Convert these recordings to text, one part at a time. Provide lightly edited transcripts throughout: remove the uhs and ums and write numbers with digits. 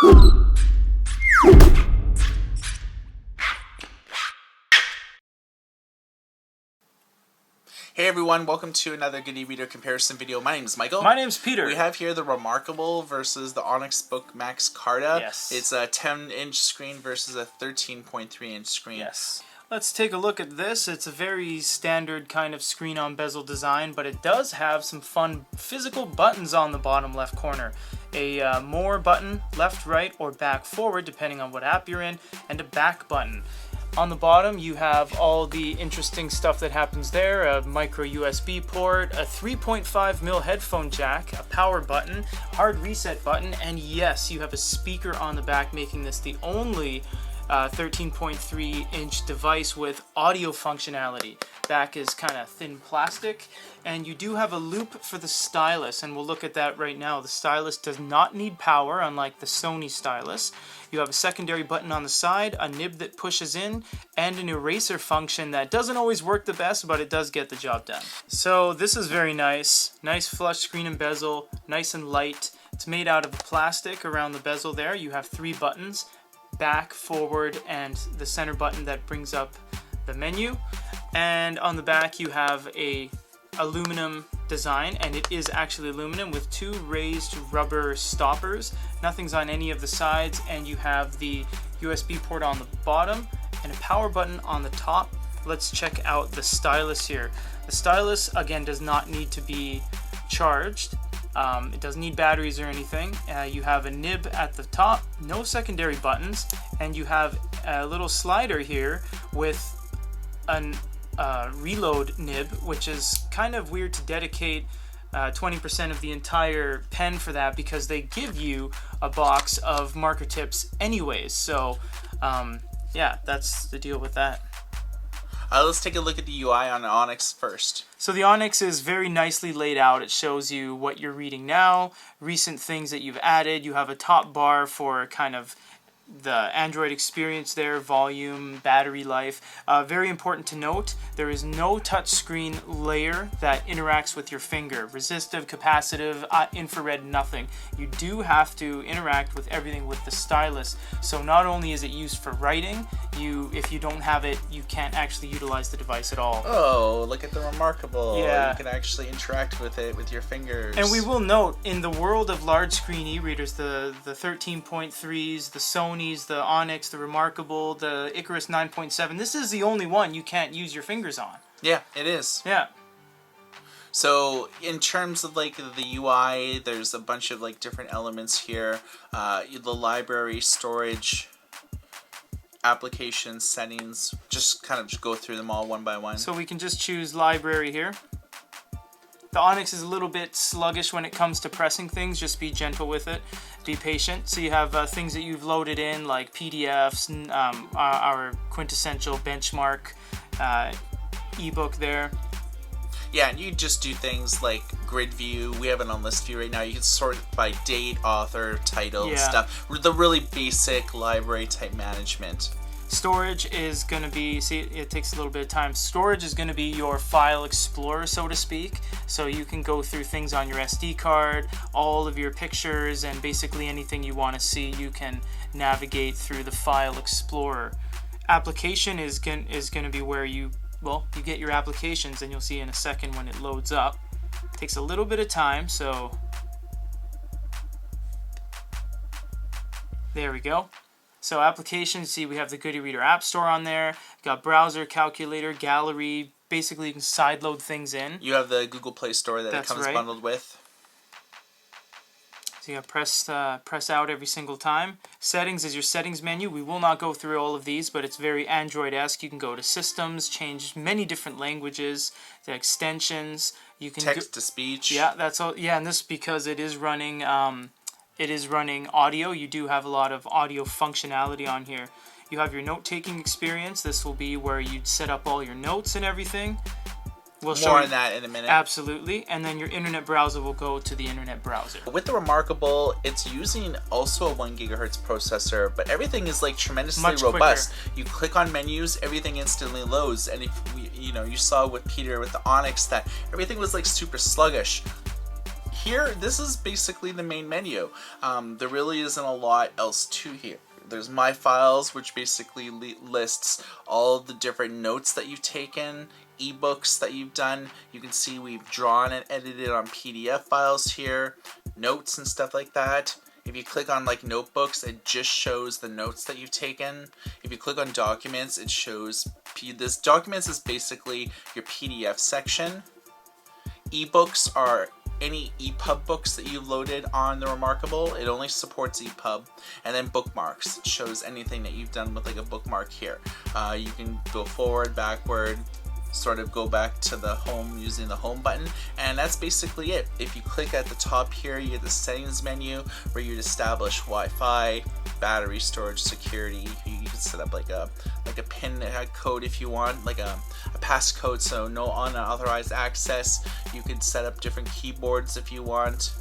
Hey everyone, welcome to another Good e-Reader comparison video. My name is Michael. My name's Peter. We have here the Remarkable versus the Onyx Boox Max Carta. Yes. It's a 10-inch screen versus a 13.3-inch screen. Yes. Let's take a look at this. It's a very standard kind of screen on bezel design, but it does have some fun physical buttons on the bottom left corner. A more button, left, right, or back, forward, depending on what app you're in, and a back button. On the bottom, you have all the interesting stuff that happens there, a micro USB port, a 3.5mm headphone jack, a power button, hard reset button, and yes, you have a speaker on the back, making this the only 13.3-inch device with audio functionality. Back is kind of thin plastic, and you do have a loop for the stylus, and we'll look at that right now. The stylus does not need power, unlike the Sony stylus. You have a secondary button on the side, a nib that pushes in, and an eraser function that doesn't always work the best, but it does get the job done. So this is very nice. Nice flush screen and bezel, nice and light. It's made out of plastic around the bezel there. You have 3 buttons, back, forward, and the center button that brings up the menu. And on the back you have a aluminum design, and it is actually aluminum with 2 raised rubber stoppers. Nothing's on any of the sides, and you have the USB port on the bottom and a power button on the top. Let's check out the stylus here. The stylus, again, does not need to be charged. It doesn't need batteries or anything. You have a nib at the top, no secondary buttons, and you have a little slider here with an reload nib, which is kind of weird to dedicate 20% of the entire pen for that, because they give you a box of marker tips anyways. So yeah, that's the deal with that. Let's take a look at the UI on Onyx first. So the Onyx is very nicely laid out. It shows you what you're reading now, recent things that you've added. You have a top bar for kind of the Android experience there, volume, battery life. Very important to note, there is no touchscreen layer that interacts with your finger. Resistive, capacitive, infrared, nothing. You do have to interact with everything with the stylus. So not only is it used for writing, if you don't have it, you can't actually utilize the device at all. Oh, look at the Remarkable. Yeah. You can actually interact with it with your fingers. And we will note, in the world of large screen e-readers, the 13.3s, the Sonys, the Onyx, the Remarkable, the Icarus 9.7, this is the only one you can't use your fingers on. Yeah, it is. Yeah. So in terms of like the UI, there's a bunch of like different elements here. The library, storage, application settings, just kind of go through them all one by one. So we can just choose library here. The Onyx is a little bit sluggish when it comes to pressing things. Just be gentle with it. Be patient. So you have things that you've loaded in, like PDFs, our quintessential benchmark ebook there. Yeah, and you just do things like grid view. We have it on list view right now. You can sort by date, author, title, Yeah. stuff. The really basic library type management. Storage is going to be, see, it takes a little bit of time. Storage is going to be your file explorer, so to speak. So you can go through things on your SD card, all of your pictures, and basically anything you want to see, you can navigate through the file explorer. Application is going to be where you get your applications, and you'll see in a second when it loads up. It takes a little bit of time, so there we go. So applications, see we have the Good e-Reader App Store on there. We've got browser, calculator, gallery. Basically you can sideload things in. You have the Google Play Store that it comes bundled with. So you got press out every single time. Settings is your settings menu. We will not go through all of these, but it's very Android-esque. You can go to systems, change many different languages, the extensions. You can text to speech. Yeah, that's all. Yeah, and this because it is running. It is running audio. You do have a lot of audio functionality on here. You have your note-taking experience. This will be where you'd set up all your notes and everything. We'll show More on that in a minute. Absolutely. And then your internet browser will go to the internet browser. With the Remarkable, it's using also a 1 gigahertz processor, but everything is like tremendously Much robust. quicker. You click on menus, everything instantly loads, and if you saw with Peter with the Onyx that everything was like super sluggish. here, this is basically the main menu. There really isn't a lot else to here. There's My Files, which basically lists all of the different notes that you've taken, ebooks that you've done. You can see we've drawn and edited on PDF files here, notes and stuff like that. If you click on like notebooks, it just shows the notes that you've taken. If you click on documents, it shows this documents is basically your PDF section. Ebooks are any EPUB books that you've loaded on the Remarkable. It only supports EPUB. And then bookmarks. It shows anything that you've done with like a bookmark here. You can go forward, backward, sort of go back to the home using the home button, and that's basically it. If you click at the top here, you get the settings menu where you'd establish Wi-Fi, battery, storage, security. You can set up like a PIN code if you want, like a passcode, so no unauthorized access. You could set up different keyboards if you want.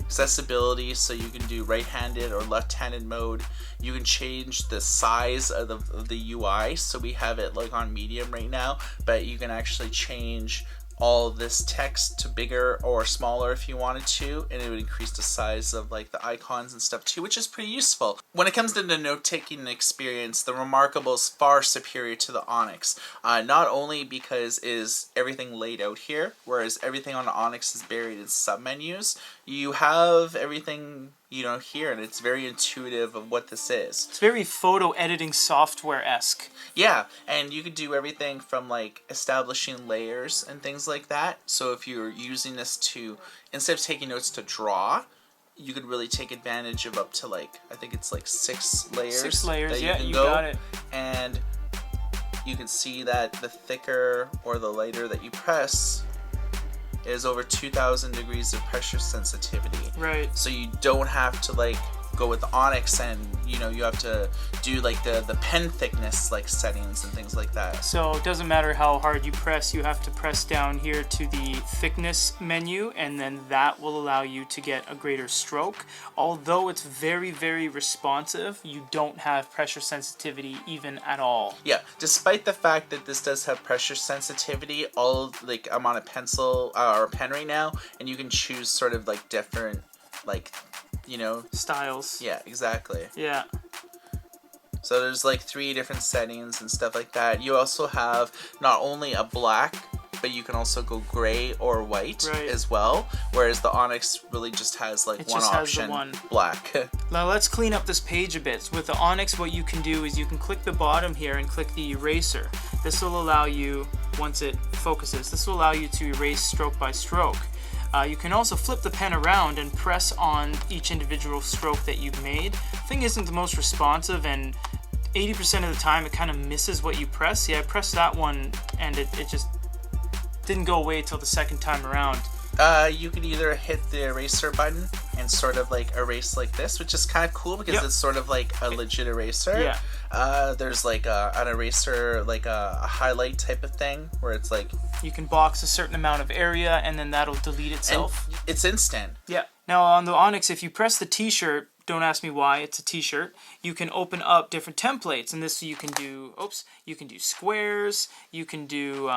Accessibility, so you can do right-handed or left-handed mode. You can change the size of the UI, so we have it like on medium right now, but you can actually change all this text to bigger or smaller if you wanted to, and it would increase the size of like the icons and stuff too, which is pretty useful. When it comes to the note-taking experience, the Remarkable is far superior to the Onyx. Not only because is everything laid out here, whereas everything on the Onyx is buried in submenus, you have everything, you know, here, and it's very intuitive of what this is. It's very photo editing software-esque. Yeah, and you could do everything from like establishing layers and things like that. So if you're using this to, instead of taking notes to draw, you could really take advantage of up to like, I think it's like 6 layers. 6 layers, that yeah, you you got it. And you can see that the thicker or the lighter that you press is over 2,000 degrees of pressure sensitivity. Right. So you don't have to like go with the Onyx, and you know, you have to do like the pen thickness like settings and things like that. So it doesn't matter how hard you press, you have to press down here to the thickness menu, and then that will allow you to get a greater stroke. Although it's very, very responsive, you don't have pressure sensitivity even at all. Yeah, despite the fact that this does have pressure sensitivity, like I'm on a pencil or a pen right now, and you can choose sort of like different, like, you know, styles. Yeah, exactly. Yeah. So there's like 3 different settings and stuff like that. You also have not only a black, but you can also go gray or white as well. Whereas the Onyx really just has like one option, black. Now let's clean up this page a bit. With the Onyx, what you can do is you can click the bottom here and click the eraser. This will allow you, once it focuses, this will allow you to erase stroke by stroke. You can also flip the pen around and press on each individual stroke that you've made. The thing isn't the most responsive, and 80% of the time it kind of misses what you press. Yeah, I pressed that one and it just didn't go away till the second time around. You could either hit the eraser button and sort of like erase like this, which is kind of cool because it's sort of like a legit eraser. Yeah. There's like an eraser, like a highlight type of thing where it's like you can box a certain amount of area and then that'll delete itself. And it's instant. Yeah. Now on the Onyx, if you press the t-shirt, don't ask me why, it's a t-shirt, you can open up different templates, and this you can do, you can do squares, you can do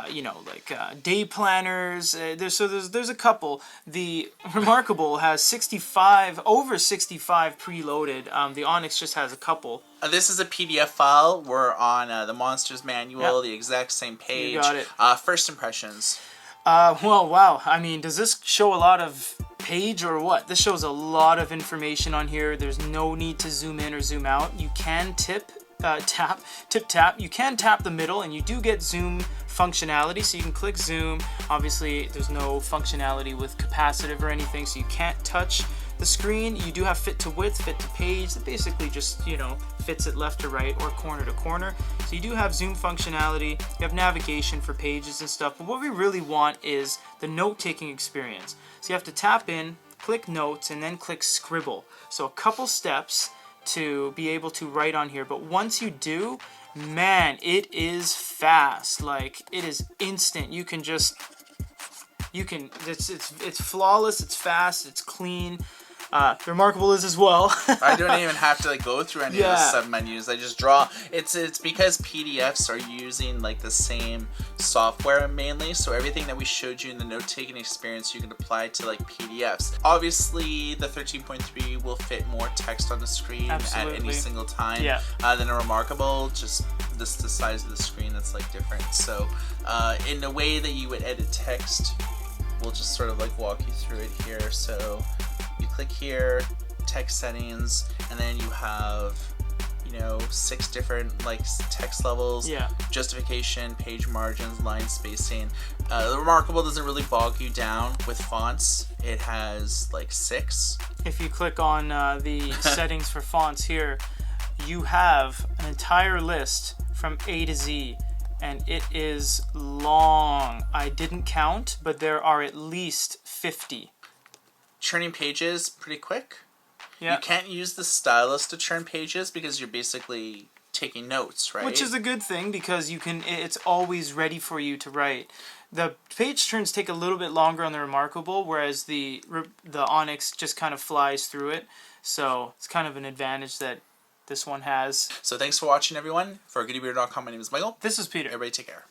you know, like day planners. There's a couple. The Remarkable has over 65 preloaded. The Onyx just has a couple. This is a PDF file. We're on the Monsters Manual, the exact same page. You got it. First impressions. Well, wow. I mean, does this show a lot of page or what? This shows a lot of information on here. There's no need to zoom in or zoom out. You can tap. You can tap the middle, and you do get zoom functionality, so you can click zoom. Obviously, there's no functionality with capacitive or anything, so you can't touch the screen. You do have fit to width, fit to page. That basically just, you know, fits it left to right or corner to corner. So you do have zoom functionality. You have navigation for pages and stuff. But what we really want is the note-taking experience. So you have to tap in, click notes, and then click scribble. So a couple steps to be able to write on here, but once you do, man, it is fast. Like, it is instant. It's flawless, it's fast, it's clean. The Remarkable is as well. I don't even have to like go through any of the Yeah. sub-menus. I just draw. It's because PDFs are using like the same software mainly, so everything that we showed you in the note-taking experience you can apply to like PDFs. Obviously, the 13.3 will fit more text on the screen at any Absolutely. single time Yeah. than a Remarkable. Just the size of the screen that's like different. So in the way that you would edit text, we'll just sort of like walk you through it here. So you click here, text settings, and then you have, you know, 6 different like text levels, Yeah. justification, page margins, line spacing. The Remarkable doesn't really bog you down with fonts. It has like 6. If you click on the settings for fonts here, you have an entire list from A to Z, and it is long. I didn't count, but there are at least 50. Churning pages pretty quick. Yeah. You can't use the stylus to churn pages because you're basically taking notes, right? Which is a good thing because it's always ready for you to write. The page turns take a little bit longer on the Remarkable, whereas the Onyx just kind of flies through it. So it's kind of an advantage that this one has. So thanks for watching, everyone. For GoodieBeer.com, my name is Michael. This is Peter. Everybody take care.